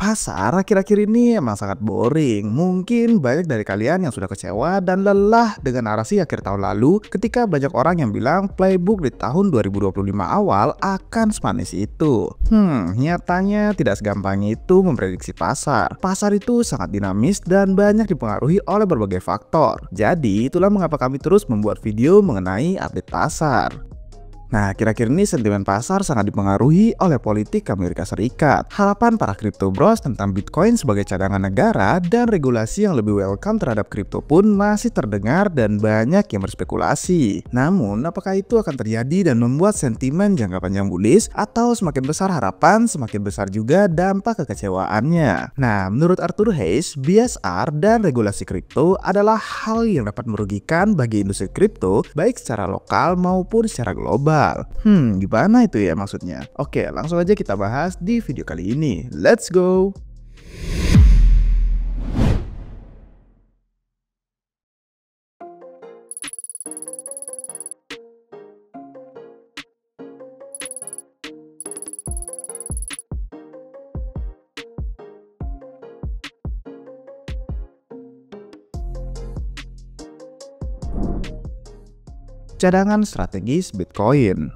Pasar akhir-akhir ini emang sangat boring. Mungkin banyak dari kalian yang sudah kecewa dan lelah dengan narasi akhir tahun lalu ketika banyak orang yang bilang playbook di tahun 2025 awal akan semanis itu. Nyatanya tidak segampang itu memprediksi pasar. Pasar itu sangat dinamis dan banyak dipengaruhi oleh berbagai faktor. Jadi itulah mengapa kami terus membuat video mengenai update pasar. Nah, kira-kira ini sentimen pasar sangat dipengaruhi oleh politik Amerika Serikat. Harapan para crypto bros tentang Bitcoin sebagai cadangan negara dan regulasi yang lebih welcome terhadap kripto pun masih terdengar dan banyak yang berspekulasi. Namun, apakah itu akan terjadi dan membuat sentimen jangka panjang bullish atau semakin besar harapan, semakin besar juga dampak kekecewaannya? Nah, menurut Arthur Hayes, BSR dan regulasi kripto adalah hal yang dapat merugikan bagi industri kripto baik secara lokal maupun secara global. Gimana itu ya maksudnya? Oke, langsung aja kita bahas di video kali ini. Let's go! Cadangan strategis Bitcoin.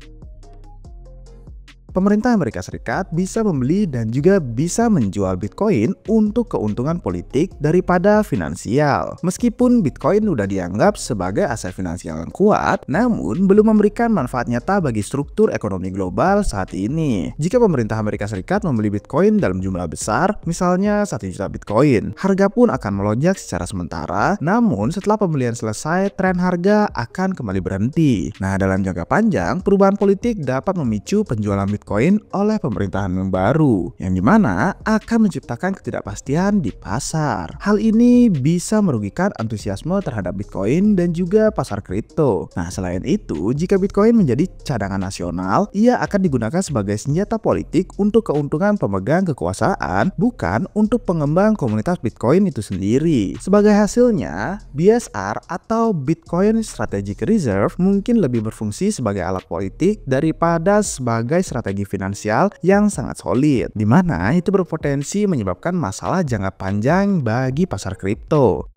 Pemerintah Amerika Serikat bisa membeli dan juga bisa menjual Bitcoin untuk keuntungan politik daripada finansial. Meskipun Bitcoin udah dianggap sebagai aset finansial yang kuat, namun belum memberikan manfaat nyata bagi struktur ekonomi global saat ini. Jika pemerintah Amerika Serikat membeli Bitcoin dalam jumlah besar, misalnya 1 juta Bitcoin, harga pun akan melonjak secara sementara, namun setelah pembelian selesai, tren harga akan kembali berhenti. Nah, dalam jangka panjang, perubahan politik dapat memicu penjualan Bitcoin oleh pemerintahan yang baru, yang dimana akan menciptakan ketidakpastian di pasar. Hal ini bisa merugikan antusiasme terhadap Bitcoin dan juga pasar kripto. Nah, selain itu, jika Bitcoin menjadi cadangan nasional, ia akan digunakan sebagai senjata politik untuk keuntungan pemegang kekuasaan, bukan untuk pengembang komunitas Bitcoin itu sendiri. Sebagai hasilnya, BSR atau Bitcoin Strategic Reserve mungkin lebih berfungsi sebagai alat politik daripada sebagai strategi finansial yang sangat solid, di mana itu berpotensi menyebabkan masalah jangka panjang bagi pasar kripto.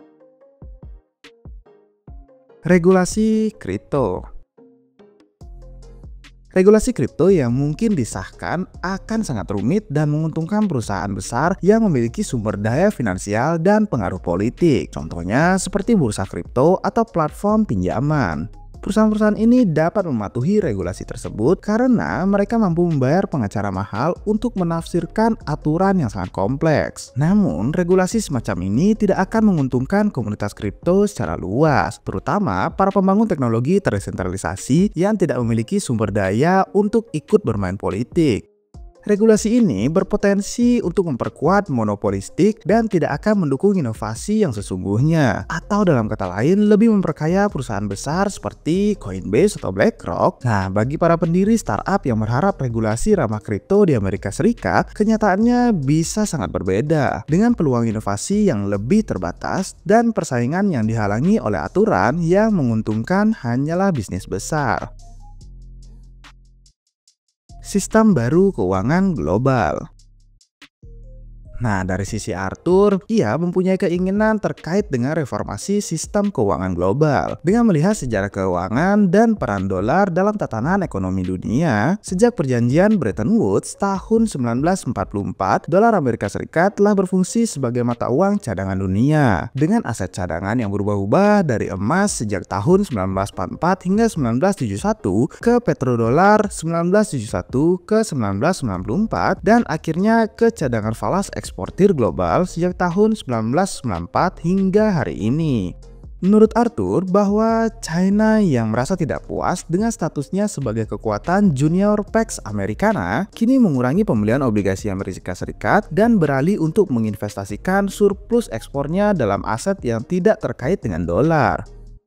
Regulasi kripto. Regulasi kripto yang mungkin disahkan akan sangat rumit dan menguntungkan perusahaan besar yang memiliki sumber daya finansial dan pengaruh politik. Contohnya seperti bursa kripto atau platform pinjaman. Perusahaan-perusahaan ini dapat mematuhi regulasi tersebut karena mereka mampu membayar pengacara mahal untuk menafsirkan aturan yang sangat kompleks. Namun, regulasi semacam ini tidak akan menguntungkan komunitas kripto secara luas, terutama para pembangun teknologi terdesentralisasi yang tidak memiliki sumber daya untuk ikut bermain politik. Regulasi ini berpotensi untuk memperkuat monopolistik dan tidak akan mendukung inovasi yang sesungguhnya. Atau dalam kata lain, lebih memperkaya perusahaan besar seperti Coinbase atau BlackRock. Nah, bagi para pendiri startup yang berharap regulasi ramah kripto di Amerika Serikat, kenyataannya bisa sangat berbeda. Dengan peluang inovasi yang lebih terbatas dan persaingan yang dihalangi oleh aturan yang menguntungkan hanyalah bisnis besar. Sistem baru keuangan global. Nah, dari sisi Arthur, ia mempunyai keinginan terkait dengan reformasi sistem keuangan global. Dengan melihat sejarah keuangan dan peran dolar dalam tatanan ekonomi dunia, sejak perjanjian Bretton Woods tahun 1944, dolar Amerika Serikat telah berfungsi sebagai mata uang cadangan dunia. Dengan aset cadangan yang berubah-ubah dari emas sejak tahun 1944 hingga 1971 ke petrodolar 1971 ke 1994 dan akhirnya ke cadangan falas eksportir global sejak tahun 1994 hingga hari ini. Menurut Arthur, bahwa China yang merasa tidak puas dengan statusnya sebagai kekuatan junior Pax Americana kini mengurangi pembelian obligasi Amerika Serikat dan beralih untuk menginvestasikan surplus ekspornya dalam aset yang tidak terkait dengan dolar.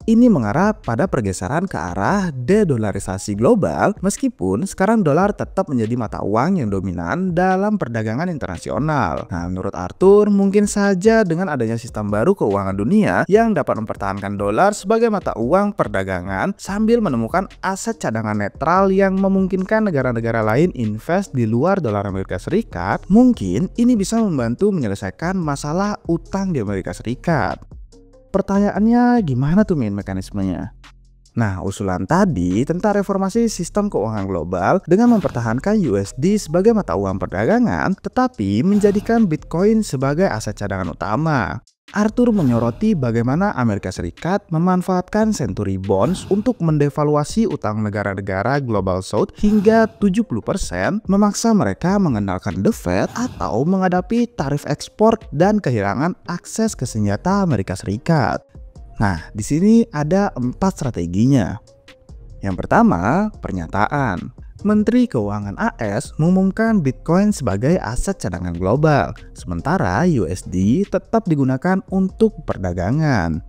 Ini mengarah pada pergeseran ke arah de-dolarisasi global, meskipun sekarang dolar tetap menjadi mata uang yang dominan dalam perdagangan internasional. Nah, menurut Arthur, mungkin saja dengan adanya sistem baru keuangan dunia yang dapat mempertahankan dolar sebagai mata uang perdagangan sambil menemukan aset cadangan netral yang memungkinkan negara-negara lain invest di luar dolar Amerika Serikat, mungkin ini bisa membantu menyelesaikan masalah utang di Amerika Serikat. Pertanyaannya, gimana tuh mekanismenya? Nah, usulan tadi tentang reformasi sistem keuangan global dengan mempertahankan USD sebagai mata uang perdagangan, tetapi menjadikan Bitcoin sebagai aset cadangan utama. Arthur menyoroti bagaimana Amerika Serikat memanfaatkan Century Bonds untuk mendevaluasi utang negara-negara Global South hingga 70%, memaksa mereka mengenalkan The Fed atau menghadapi tarif ekspor dan kehilangan akses ke senjata Amerika Serikat. Nah, di sini ada 4 strateginya. Yang pertama, pernyataan. Menteri Keuangan AS mengumumkan Bitcoin sebagai aset cadangan global, sementara USD tetap digunakan untuk perdagangan.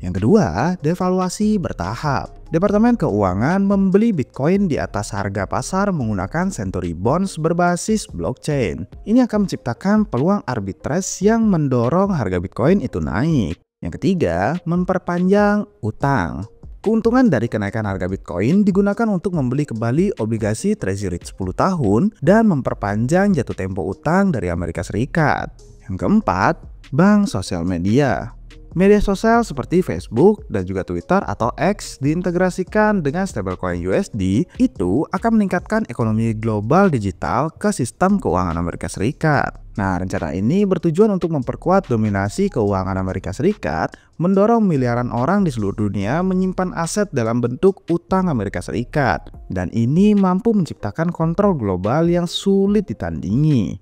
Yang kedua, devaluasi bertahap. Departemen Keuangan membeli Bitcoin di atas harga pasar menggunakan Century Bonds berbasis blockchain. Ini akan menciptakan peluang arbitrage yang mendorong harga Bitcoin itu naik. Yang ketiga, memperpanjang utang. Keuntungan dari kenaikan harga Bitcoin digunakan untuk membeli kembali obligasi Treasury 10 tahun dan memperpanjang jatuh tempo utang dari Amerika Serikat. Yang keempat, bank sosial media. Media sosial seperti Facebook dan juga Twitter atau X diintegrasikan dengan stablecoin USD itu akan meningkatkan ekonomi global digital ke sistem keuangan Amerika Serikat. Nah, rencana ini bertujuan untuk memperkuat dominasi keuangan Amerika Serikat, mendorong miliaran orang di seluruh dunia menyimpan aset dalam bentuk utang Amerika Serikat. Dan ini mampu menciptakan kontrol global yang sulit ditandingi.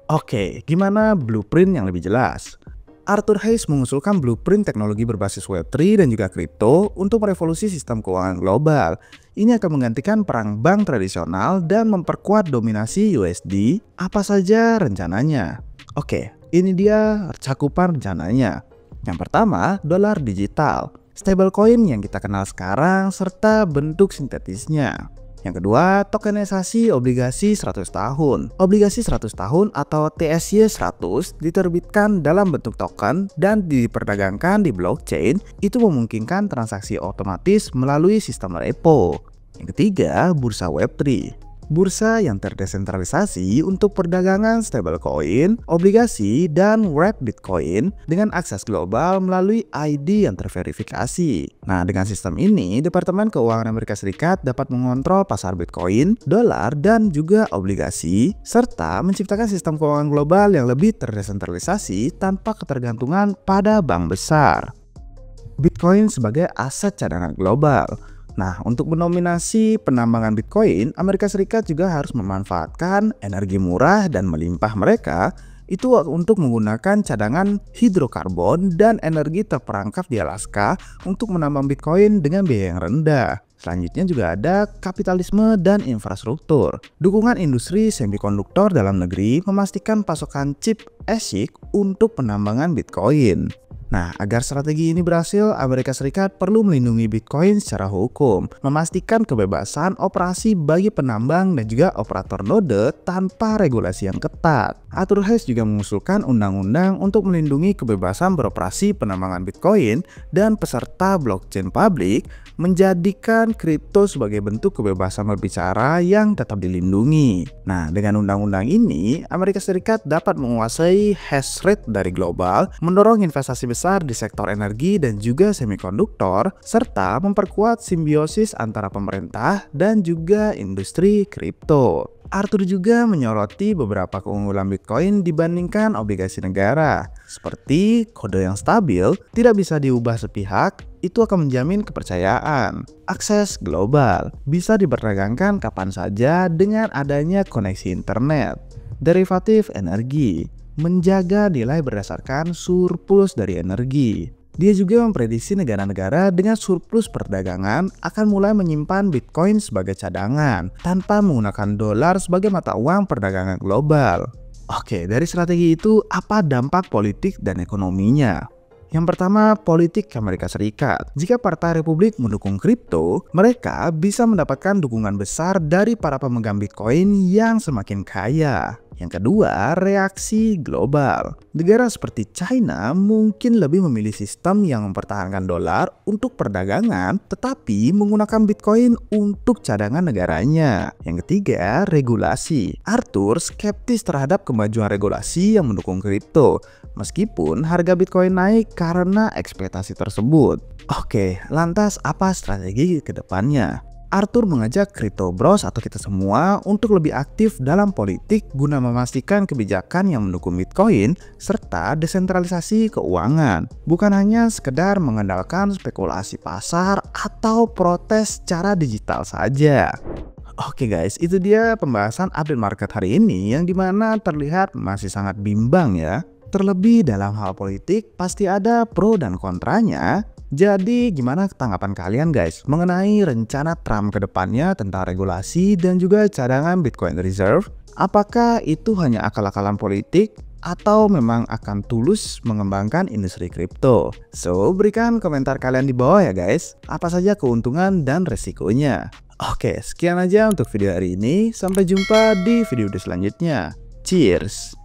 Oke, gimana blueprint yang lebih jelas? Arthur Hayes mengusulkan blueprint teknologi berbasis Web3 dan juga kripto untuk merevolusi sistem keuangan global. Ini akan menggantikan perang bank tradisional dan memperkuat dominasi USD. Apa saja rencananya? Oke, ini dia cakupan rencananya. Yang pertama, dolar digital, stablecoin yang kita kenal sekarang serta bentuk sintetisnya. Yang kedua, tokenisasi obligasi 100 tahun. Obligasi 100 tahun atau TSY 100 diterbitkan dalam bentuk token dan diperdagangkan di blockchain. Itu memungkinkan transaksi otomatis melalui sistem repo. Yang ketiga, bursa Web3. Bursa yang terdesentralisasi untuk perdagangan stablecoin, obligasi, dan wrap Bitcoin dengan akses global melalui ID yang terverifikasi. Nah, dengan sistem ini, Departemen Keuangan Amerika Serikat dapat mengontrol pasar Bitcoin, dolar, dan juga obligasi, serta menciptakan sistem keuangan global yang lebih terdesentralisasi tanpa ketergantungan pada bank besar. Bitcoin sebagai aset cadangan global. Nah, untuk mendominasi penambangan Bitcoin, Amerika Serikat juga harus memanfaatkan energi murah dan melimpah mereka itu untuk menggunakan cadangan hidrokarbon dan energi terperangkap di Alaska untuk menambang Bitcoin dengan biaya yang rendah. Selanjutnya juga ada kapitalisme dan infrastruktur. Dukungan industri semikonduktor dalam negeri memastikan pasokan chip ASIC untuk penambangan Bitcoin. Nah, agar strategi ini berhasil, Amerika Serikat perlu melindungi Bitcoin secara hukum, memastikan kebebasan operasi bagi penambang dan juga operator node tanpa regulasi yang ketat. Arthur Hayes juga mengusulkan undang-undang untuk melindungi kebebasan beroperasi penambangan Bitcoin dan peserta blockchain publik, menjadikan kripto sebagai bentuk kebebasan berbicara yang tetap dilindungi. Nah, dengan undang-undang ini, Amerika Serikat dapat menguasai hash rate dari global, mendorong investasi besar di sektor energi dan juga semikonduktor, serta memperkuat simbiosis antara pemerintah dan juga industri kripto. Arthur juga menyoroti beberapa keunggulan Bitcoin dibandingkan obligasi negara, seperti kode yang stabil, tidak bisa diubah sepihak, itu akan menjamin kepercayaan. Akses global, bisa diperdagangkan kapan saja dengan adanya koneksi internet. Derivatif energi, menjaga nilai berdasarkan surplus dari energi. Dia juga memprediksi negara-negara dengan surplus perdagangan akan mulai menyimpan Bitcoin sebagai cadangan tanpa menggunakan dolar sebagai mata uang perdagangan global. Oke, dari strategi itu apa dampak politik dan ekonominya? Yang pertama, politik Amerika Serikat. Jika Partai Republik mendukung kripto, mereka bisa mendapatkan dukungan besar dari para pemegang Bitcoin yang semakin kaya. Yang kedua, reaksi global. Negara seperti China mungkin lebih memilih sistem yang mempertahankan dolar untuk perdagangan, tetapi menggunakan Bitcoin untuk cadangan negaranya. Yang ketiga, regulasi. Arthur skeptis terhadap kemajuan regulasi yang mendukung kripto, meskipun harga Bitcoin naik karena ekspektasi tersebut. Oke, lantas apa strategi ke depannya? Arthur mengajak Crypto Bros atau kita semua untuk lebih aktif dalam politik guna memastikan kebijakan yang mendukung Bitcoin serta desentralisasi keuangan. Bukan hanya sekedar mengandalkan spekulasi pasar atau protes secara digital saja. Oke guys, itu dia pembahasan update market hari ini yang dimana terlihat masih sangat bimbang ya. Terlebih dalam hal politik pasti ada pro dan kontranya. Jadi gimana tanggapan kalian guys mengenai rencana Trump ke depannya tentang regulasi dan juga cadangan Bitcoin Reserve? Apakah itu hanya akal-akalan politik atau memang akan tulus mengembangkan industri kripto? So, berikan komentar kalian di bawah ya guys. Apa saja keuntungan dan resikonya? Oke, sekian aja untuk video hari ini. Sampai jumpa di video selanjutnya. Cheers!